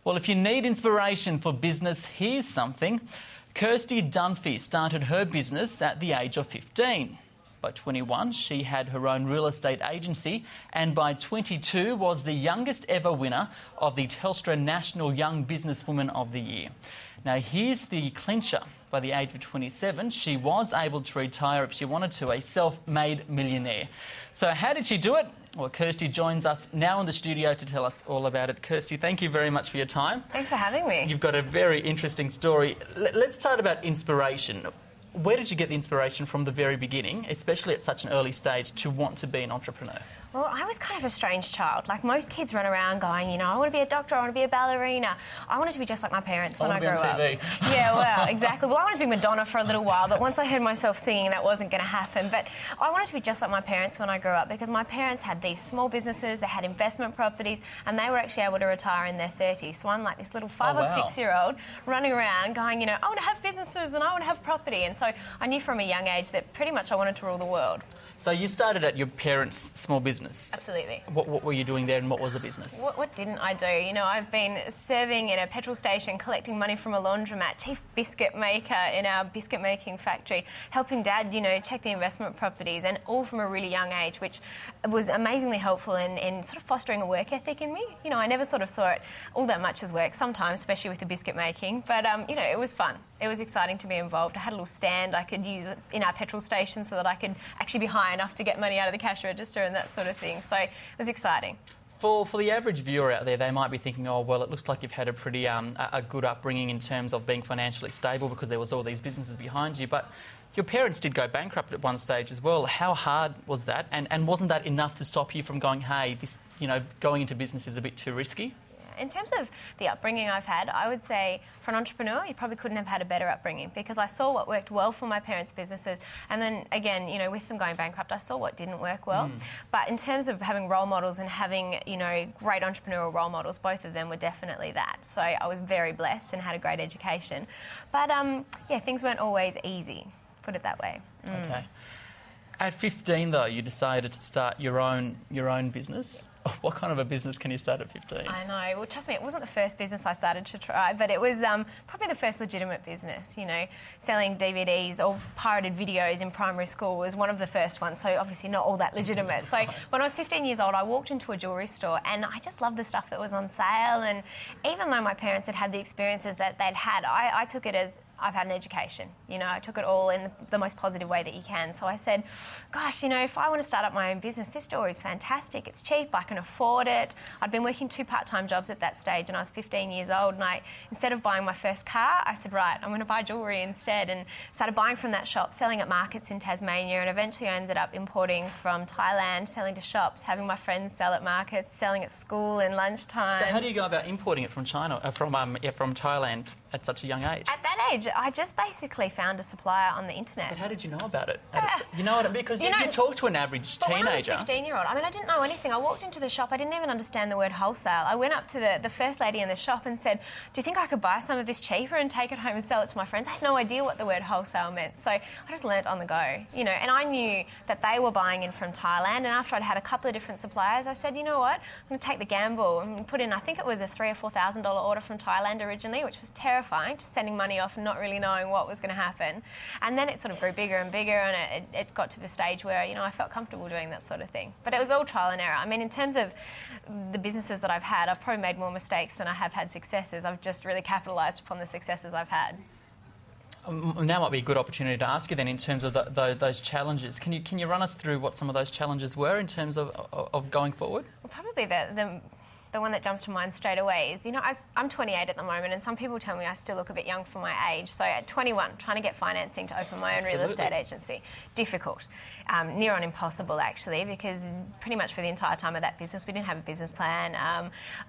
Well, if you need inspiration for business, here's something. Kirsty Dunphey started her business at the age of 15. By 21, she had her own real estate agency, and by 22 was the youngest ever winner of the Telstra National Young Businesswoman of the Year. Now, here's the clincher. By the age of 27, she was able to retire if she wanted to, a self-made millionaire. So how did she do it? Well, Kirsty joins us now in the studio to tell us all about it. Kirsty, thank you very much for your time. Thanks for having me. You've got a very interesting story. Let's start about inspiration. Where did you get the inspiration from the very beginning, especially at such an early stage, to want to be an entrepreneur? Well, I was kind of a strange child. Like most kids run around going, you know, I want to be a doctor, I want to be a ballerina. I wanted to be just like my parents when I grew up. Yeah, well, exactly. Well, I wanted to be Madonna for a little while, but once I heard myself singing, that wasn't going to happen. But I wanted to be just like my parents when I grew up, because my parents had these small businesses, they had investment properties, and they were actually able to retire in their 30s. So I'm like this little 5 or 6-year-old running around going, you know, I want to have businesses and I want to have property. And so I knew from a young age that pretty much I wanted to rule the world. So you started at your parents' small business. Absolutely. What were you doing there, and what was the business? What didn't I do? You know, I've been serving in a petrol station, collecting money from a laundromat, chief biscuit maker in our biscuit making factory, helping Dad, you know, check the investment properties, and all from a really young age, which was amazingly helpful in sort of fostering a work ethic in me. You know, I never sort of saw it all that much as work sometimes, especially with the biscuit making, but, you know, it was fun. It was exciting to be involved. I had a little stand I could use in our petrol station so that I could actually be high enough to get money out of the cash register and that sort of thing. So it was exciting. For the average viewer out there, they might be thinking, oh, well, it looks like you've had a pretty a good upbringing in terms of being financially stable because there was all these businesses behind you. But your parents did go bankrupt at one stage as well. How hard was that? And wasn't that enough to stop you from going, hey, this, you know, going into business is a bit too risky? In terms of the upbringing I've had, I would say for an entrepreneur, you probably couldn't have had a better upbringing, because I saw what worked well for my parents' businesses, and then again, you know, with them going bankrupt, I saw what didn't work well. But in terms of having role models and having, you know, great entrepreneurial role models, both of them were definitely that. So I was very blessed and had a great education. But yeah, things weren't always easy, put it that way. Okay. At 15, though, you decided to start your own business. What kind of a business can you start at 15? I know. Well, trust me, it wasn't the first business I started to try, but it was probably the first legitimate business. You know, selling DVDs or pirated videos in primary school was one of the first ones, so obviously not all that legitimate. So when I was 15 years old, I walked into a jewellery store and I just loved the stuff that was on sale. And even though my parents had had the experiences that they'd had, I took it as I've had an education. You know, I took it all in the most positive way that you can. So I said, gosh, you know, if I want to start up my own business, this jewellery is fantastic. It's cheap. I can afford it. I'd been working 2 part-time jobs at that stage, and I was 15 years old. And instead of buying my first car, I said, right, I'm going to buy jewellery instead, and started buying from that shop, selling at markets in Tasmania, and eventually I ended up importing from Thailand, selling to shops, having my friends sell at markets, selling at school in lunchtime. So how do you go about importing it from China, from Thailand at such a young age? At that age, I just basically found a supplier on the internet. But how did you know about it? You know what? Because if you talk to an average teenager... When I was 15-year-old, I mean, I didn't know anything. I walked into the shop, I didn't even understand the word wholesale. I went up to the first lady in the shop and said, do you think I could buy some of this cheaper and take it home and sell it to my friends? I had no idea what the word wholesale meant, so I just learnt on the go, you know. And I knew that they were buying in from Thailand, and after I'd had a couple of different suppliers, I said, you know what, I'm going to take the gamble and put in, I think it was a $3,000 or $4,000 order from Thailand originally, which was terrifying, just sending money off and not really knowing what was going to happen. And then it sort of grew bigger and bigger, and it got to the stage where, you know, I felt comfortable doing that sort of thing. But it was all trial and error. I mean, in terms of the businesses that I've had, I've probably made more mistakes than I have had successes. I've just really capitalised upon the successes I've had. Now might be a good opportunity to ask you then, in terms of those challenges. Can you run us through what some of those challenges were in terms of going forward? Well, probably the one that jumps to mind straight away is, you know, I'm 28 at the moment, and some people tell me I still look a bit young for my age. So at 21, trying to get financing to open my own real estate agency, difficult. Near on impossible, actually, because pretty much for the entire time of that business, we didn't have a business plan.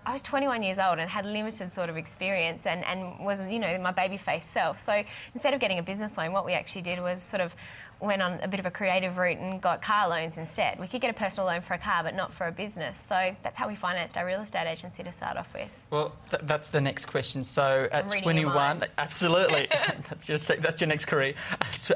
I was 21 years old and had limited sort of experience and was, you know, my baby face self. So instead of getting a business loan, what we actually did was sort of went on a bit of a creative route and got car loans instead. We could get a personal loan for a car, but not for a business. So that's how we financed our real estate agency to start off with. Well, that's the next question. So at 21, absolutely, that's your next career.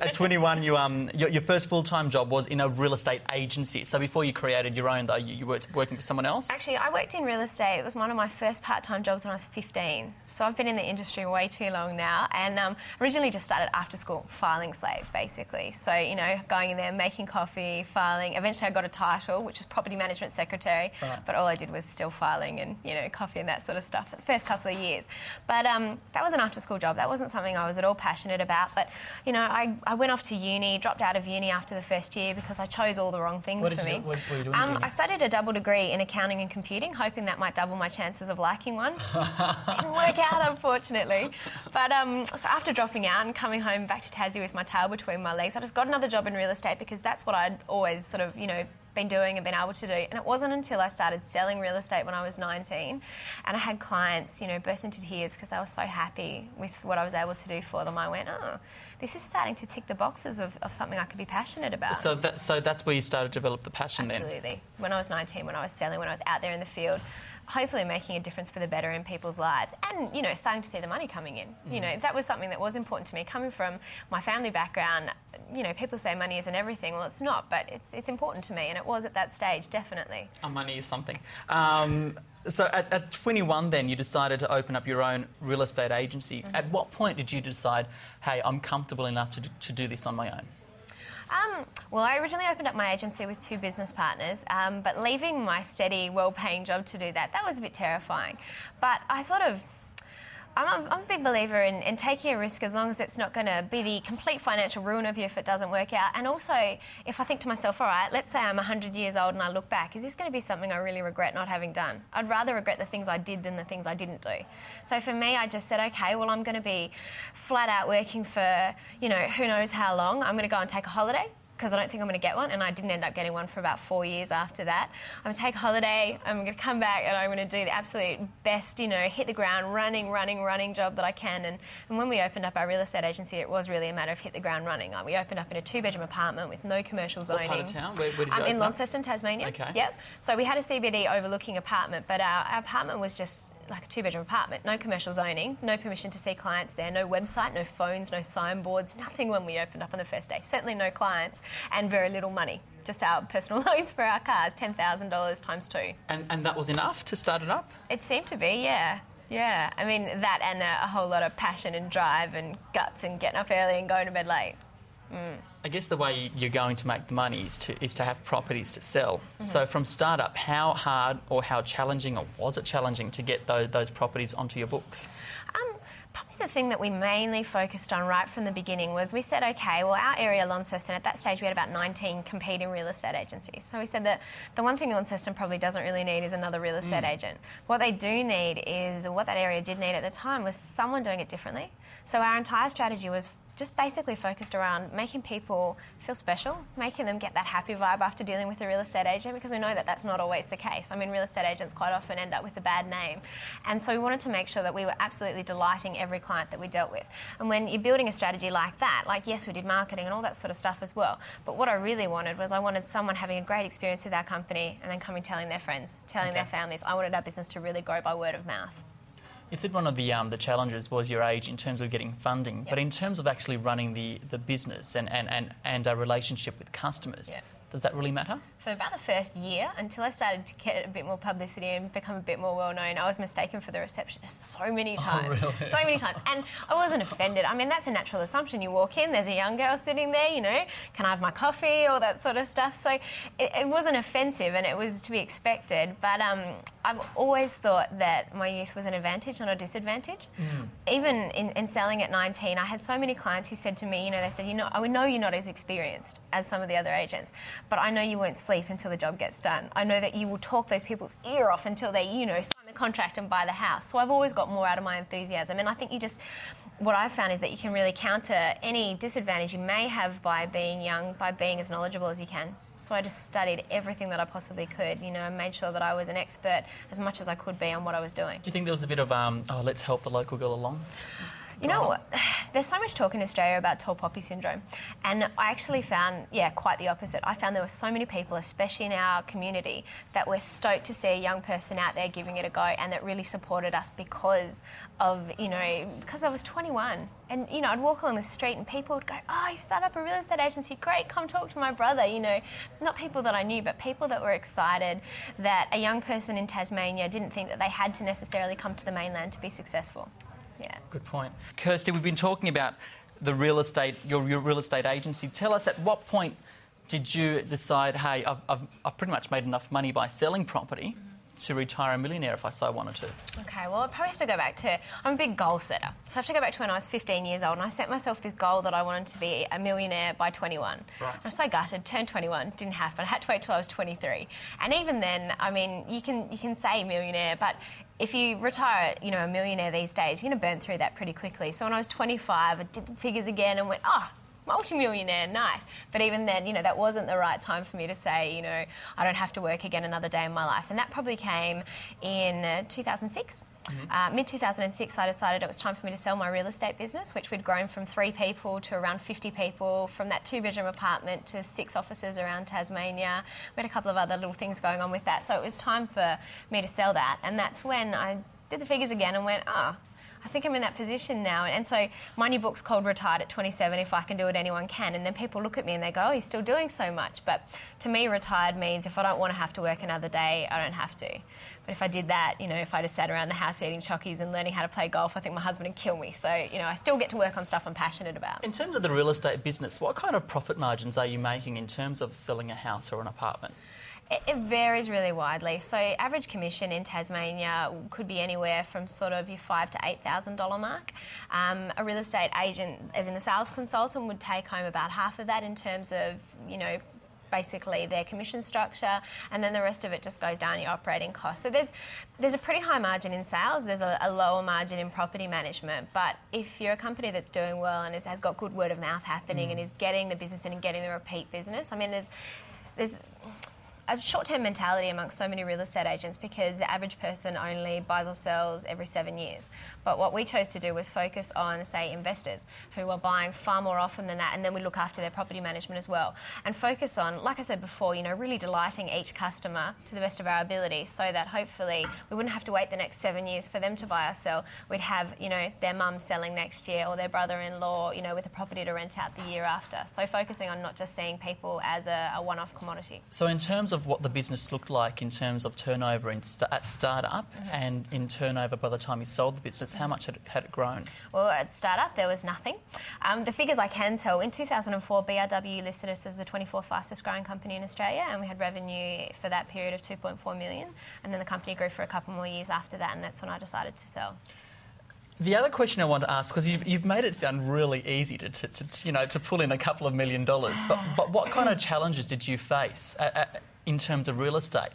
At 21, your first full-time job was in a real estate agency. So before you created your own, though, you were working for someone else? Actually, I worked in real estate. It was one of my first part-time jobs when I was 15. So I've been in the industry way too long now, and originally just started after school, filing slave, basically. So, you know, going in there, making coffee, filing. Eventually I got a title, which was property management secretary, but all I did was still filing and, you know, coffee and that sort of stuff for the first couple of years. But that was an after-school job. That wasn't something I was at all passionate about. But, you know, I went off to uni, dropped out of uni after the first year because I chose all the wrong things for me. What were you doing? I studied a double degree in accounting and computing, hoping that might double my chances of liking one. Didn't work out, unfortunately. But so after dropping out and coming home back to Tassie with my tail between my legs, I just got another job in real estate because that's what I'd always sort of, you know, been doing and been able to do. And it wasn't until I started selling real estate when I was 19 and I had clients, you know, burst into tears because they were so happy with what I was able to do for them. I went, oh, this is starting to tick the boxes of something I could be passionate about. So that's where you started to develop the passion then? Absolutely. When I was 19, when I was selling, when I was out there in the field, hopefully making a difference for the better in people's lives and, you know, starting to see the money coming in. You know, that was something that was important to me. Coming from my family background, you know, people say money isn't everything. Well, it's not, but it's important to me, and it was at that stage, definitely. Money is something. So at 21 then, you decided to open up your own real estate agency. At what point did you decide, hey, I'm comfortable enough to do this on my own? Well, I originally opened up my agency with 2 business partners, but leaving my steady, well-paying job to do that was a bit terrifying. But I'm a big believer in taking a risk as long as it's not going to be the complete financial ruin of you if it doesn't work out. And also, if I think to myself, all right, let's say I'm 100 years old and I look back, is this going to be something I really regret not having done? I'd rather regret the things I did than the things I didn't do. So for me, I just said, okay, well, I'm going to be flat out working for, you know, who knows how long. I'm going to go and take a holiday, because I don't think I'm going to get one, and I didn't end up getting one for about 4 years after that. I'm going to take a holiday, I'm going to come back, and I'm going to do the absolute best, you know, hit the ground running job that I can. And when we opened up our real estate agency, it was really a matter of hit the ground running. We opened up in a 2-bedroom apartment with no commercial zoning. What part of town? Where did you open in up? Launceston, Tasmania. Okay. Yep. So we had a CBD overlooking apartment, but our apartment was just like a 2-bedroom apartment, no commercial zoning, no permission to see clients there, no website, no phones, no signboards, nothing when we opened up on the first day. Certainly no clients and very little money. Just our personal loans for our cars, $10,000 times 2. And that was enough to start it up? It seemed to be, yeah. Yeah. I mean, that and a whole lot of passion and drive and guts and getting up early and going to bed late. I guess the way you're going to make the money is to have properties to sell. So from startup, how hard or how challenging, or was it challenging to get those properties onto your books? Probably the thing that we mainly focused on right from the beginning was we said, okay, well, our area, Launceston, at that stage we had about 19 competing real estate agencies. So we said that the one thing Launceston probably doesn't really need is another real estate agent. What they do need is, what that area did need at the time was someone doing it differently. So our entire strategy was just basically focused around making people feel special, making them get that happy vibe after dealing with a real estate agent, because we know that that's not always the case. I mean, real estate agents quite often end up with a bad name. And so we wanted to make sure that we were absolutely delighting every client that we dealt with. And when you're building a strategy like that, like, yes, we did marketing and all that sort of stuff as well, but what I really wanted was I wanted someone having a great experience with our company and then coming telling their friends, telling their families. I wanted our business to really grow by word of mouth. You said one of the challenges was your age in terms of getting funding, but in terms of actually running the business and a relationship with customers, does that really matter? For about the first year, until I started to get a bit more publicity and become a bit more well-known, I was mistaken for the receptionist so many times. Oh, really? So many times. And I wasn't offended. I mean, that's a natural assumption. You walk in, there's a young girl sitting there, you know, can I have my coffee, all that sort of stuff. So it wasn't offensive and it was to be expected. But I've always thought that my youth was an advantage, not a disadvantage. Even in selling at 19, I had so many clients who said to me, you know, they said, you know, I know you're not as experienced as some of the other agents, but I know you won't sleep until the job gets done. I know that you will talk those people's ear off until they, you know, sign the contract and buy the house. So I've always got more out of my enthusiasm. And I think what I've found is that you can really counter any disadvantage you may have by being young, by being as knowledgeable as you can. So I just studied everything that I possibly could, you know, and made sure that I was an expert as much as I could be on what I was doing. Do you think there was a bit of, let's help the local girl along? You know what? There's so much talk in Australia about tall poppy syndrome, and I actually found, quite the opposite. I found there were so many people, especially in our community, that were stoked to see a young person out there giving it a go, and that really supported us because I was 21. And, I'd walk along the street and people would go, oh, you start up a real estate agency, great, come talk to my brother. Not people that I knew, but people that were excited that a young person in Tasmania didn't think that they had to necessarily come to the mainland to be successful. Yeah. Good point. Kirsty, we've been talking about the real estate, your real estate agency. Tell us, at what point did you decide, hey, I've pretty much made enough money by selling property to retire a millionaire if I so wanted to? Okay, well, I probably have to go back to... I'm a big goal setter. So I have to go back to when I was 15 years old, and I set myself this goal that I wanted to be a millionaire by 21. Right. I was so gutted, turned 21, didn't happen. I had to wait till I was 23. And even then, I mean, you can say millionaire, but if you retire, a millionaire these days, you're going to burn through that pretty quickly. So when I was 25, I did the figures again and went, multi-millionaire, nice. But even then, that wasn't the right time for me to say, I don't have to work again another day in my life. And that probably came in 2006. Mm-hmm. Mid-2006, I decided it was time for me to sell my real estate business, which we'd grown from 3 people to around 50 people, from that 2-bedroom apartment to 6 offices around Tasmania. We had a couple of other little things going on with that. So it was time for me to sell that. And that's when I did the figures again and went, I think I'm in that position now. And so my new book's called Retired at 27, If I Can Do It, Anyone Can. And then people look at me and they go, oh, he's still doing so much. But to me, retired means if I don't want to have to work another day, I don't have to. But if I did that, if I just sat around the house eating chockies and learning how to play golf, I think my husband would kill me. So, I still get to work on stuff I'm passionate about. In terms of the real estate business, what kind of profit margins are you making in terms of selling a house or an apartment? It varies really widely. So average commission in Tasmania could be anywhere from sort of your $5,000 to $8,000 mark. A real estate agent, as in a sales consultant, would take home about half of that in terms of, basically their commission structure, and then the rest of it just goes down your operating costs. So there's a pretty high margin in sales, there's a lower margin in property management, but if you're a company that's doing well and has got good word of mouth happening and is getting the business in and getting the repeat business, I mean, there's a short-term mentality amongst so many real estate agents because the average person only buys or sells every 7 years. But what we chose to do was focus on, say, investors who are buying far more often than that, and then we look after their property management as well. And focus on, like I said before, really delighting each customer to the best of our ability so that hopefully we wouldn't have to wait the next 7 years for them to buy or sell. We'd have, their mum selling next year or their brother-in-law, with a property to rent out the year after. So focusing on not just seeing people as a one-off commodity. So in terms of what the business looked like in terms of turnover at start-up and in turnover by the time you sold the business, how much had it grown? Well, at start-up there was nothing. The figures I can tell, in 2004 BRW listed us as the 24th fastest growing company in Australia, and we had revenue for that period of 2.4 million, and then the company grew for a couple more years after that, and that's when I decided to sell. The other question I want to ask, because you've made it sound really easy to pull in a couple of $1 million, but what kind of challenges did you face in terms of real estate?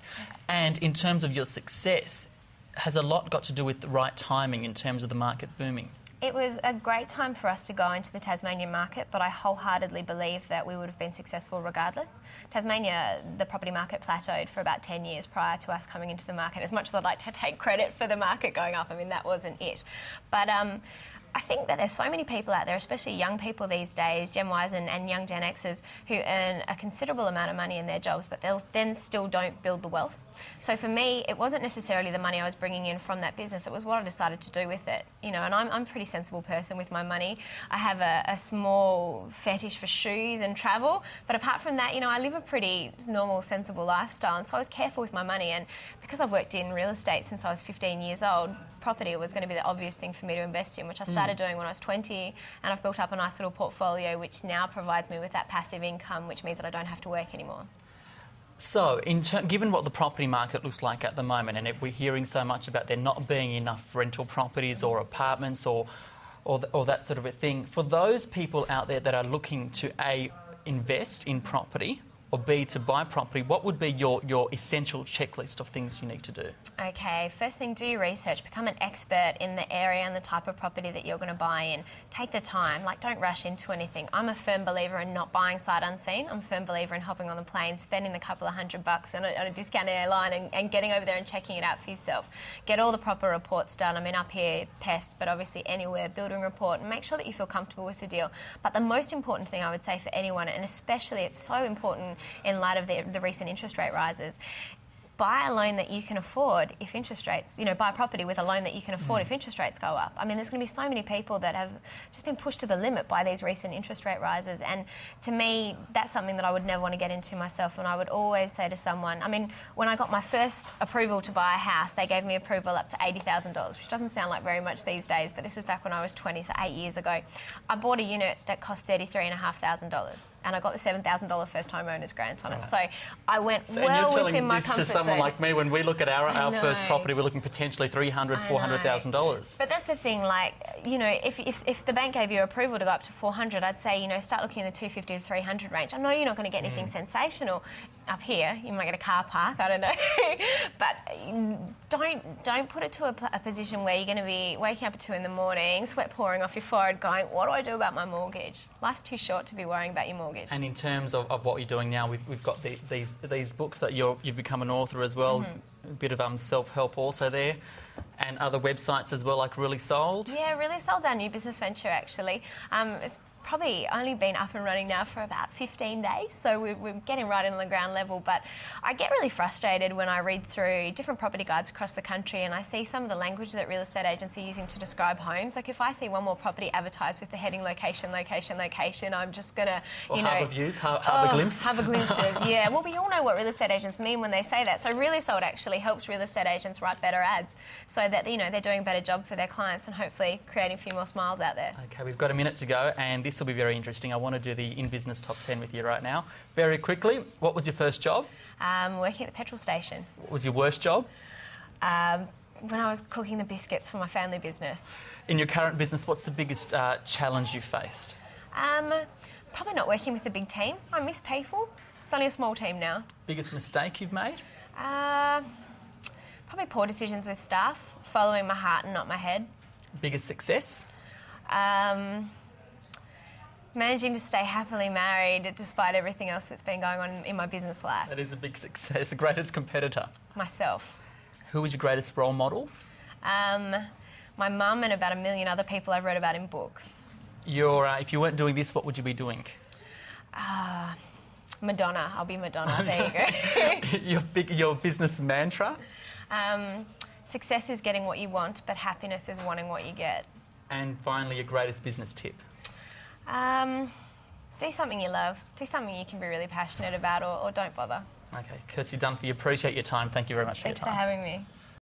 And in terms of your success, has a lot got to do with the right timing in terms of the market booming? It was a great time for us to go into the Tasmanian market, but I wholeheartedly believe that we would have been successful regardless. Tasmania, the property market plateaued for about 10 years prior to us coming into the market. As much as I'd like to take credit for the market going up, I mean, that wasn't it. But I think that there's so many people out there, especially young people these days, Gen Ys and young Gen Xers, who earn a considerable amount of money in their jobs, but they'll then still don't build the wealth. So for me, it wasn't necessarily the money I was bringing in from that business, it was what I decided to do with it. And I'm a pretty sensible person with my money. I have a small fetish for shoes and travel, but apart from that, I live a pretty normal, sensible lifestyle, and so I was careful with my money. And because I've worked in real estate since I was 15 years old, property was going to be the obvious thing for me to invest in, which I started doing when I was 20, and I've built up a nice little portfolio which now provides me with that passive income, which means that I don't have to work anymore. So, given what the property market looks like at the moment, and we're hearing so much about there not being enough rental properties or apartments or that sort of a thing, for those people out there that are looking to invest in property or B, to buy property, what would be your essential checklist of things you need to do? Okay, first thing, do your research. Become an expert in the area and the type of property that you're going to buy in. Take the time, like don't rush into anything. I'm a firm believer in not buying sight unseen. I'm a firm believer in hopping on the plane, spending a couple of $100 on a discounted airline and getting over there and checking it out for yourself. Get all the proper reports done. I mean, up here, pest, but obviously anywhere, building report, and make sure that you feel comfortable with the deal. But the most important thing I would say for anyone, and especially it's so important in light of the recent interest rate rises, buy a loan that you can afford if interest rates, buy a property with a loan that you can afford if interest rates go up. I mean, there's going to be so many people that have just been pushed to the limit by these recent interest rate rises. And to me, that's something that I would never want to get into myself. And I would always say to someone, I mean, when I got my first approval to buy a house, they gave me approval up to $80,000, which doesn't sound like very much these days, but this was back when I was 20, so 8 years ago. I bought a unit that cost $33,500 and I got the $7,000 first home owner's grant on it. So I went well within my comfort zone. Someone like me, when we look at our first property, we're looking potentially $300,000, $400,000. But that's the thing, like, if the bank gave you approval to go up to 400, I'd say, start looking in the 250 to 300 range. I know you're not going to get anything sensational up here. You might get a car park, I don't know. But don't put it to a position where you're going to be waking up at 2 in the morning, sweat pouring off your forehead, going, what do I do about my mortgage? Life's too short to be worrying about your mortgage. And in terms of what you're doing now, we've got these books that you've become an author as well, a bit of self-help also there, and other websites as well, like Really Sold. Yeah, Really Sold's our new business venture, actually. It's probably only been up and running now for about 15 days, so we're getting right in on the ground level. But I get really frustrated when I read through different property guides across the country and I see some of the language that real estate agents are using to describe homes. Like if I see one more property advertised with the heading location, location, location, I'm just going to, harbour views, harbour glimpse. Harbour glimpses, yeah. Well, we all know what real estate agents mean when they say that. So Really Sold actually helps real estate agents write better ads so that, they're doing a better job for their clients and hopefully creating a few more smiles out there. Okay, we've got a minute to go and this will be very interesting. I want to do the In Business Top 10 with you right now. Very quickly, what was your first job? Working at the petrol station. What was your worst job? When I was cooking the biscuits for my family business. In your current business, what's the biggest challenge you faced? Probably not working with a big team. I miss people. It's only a small team now. Biggest mistake you've made? Probably poor decisions with staff, following my heart and not my head. Biggest success? Managing to stay happily married despite everything else that's been going on in my business life. That is a big success. The greatest competitor? Myself. Who was your greatest role model? My mum and about 1 million other people I've read about in books. If you weren't doing this, what would you be doing? Madonna. I'll be Madonna. There you go. Your business mantra? Success is getting what you want, but happiness is wanting what you get. And finally, your greatest business tip? Do something you love. Do something you can be really passionate about or don't bother. Okay. Kirsty Dunphey, appreciate your time. Thank you very much for your time. Thanks for having me.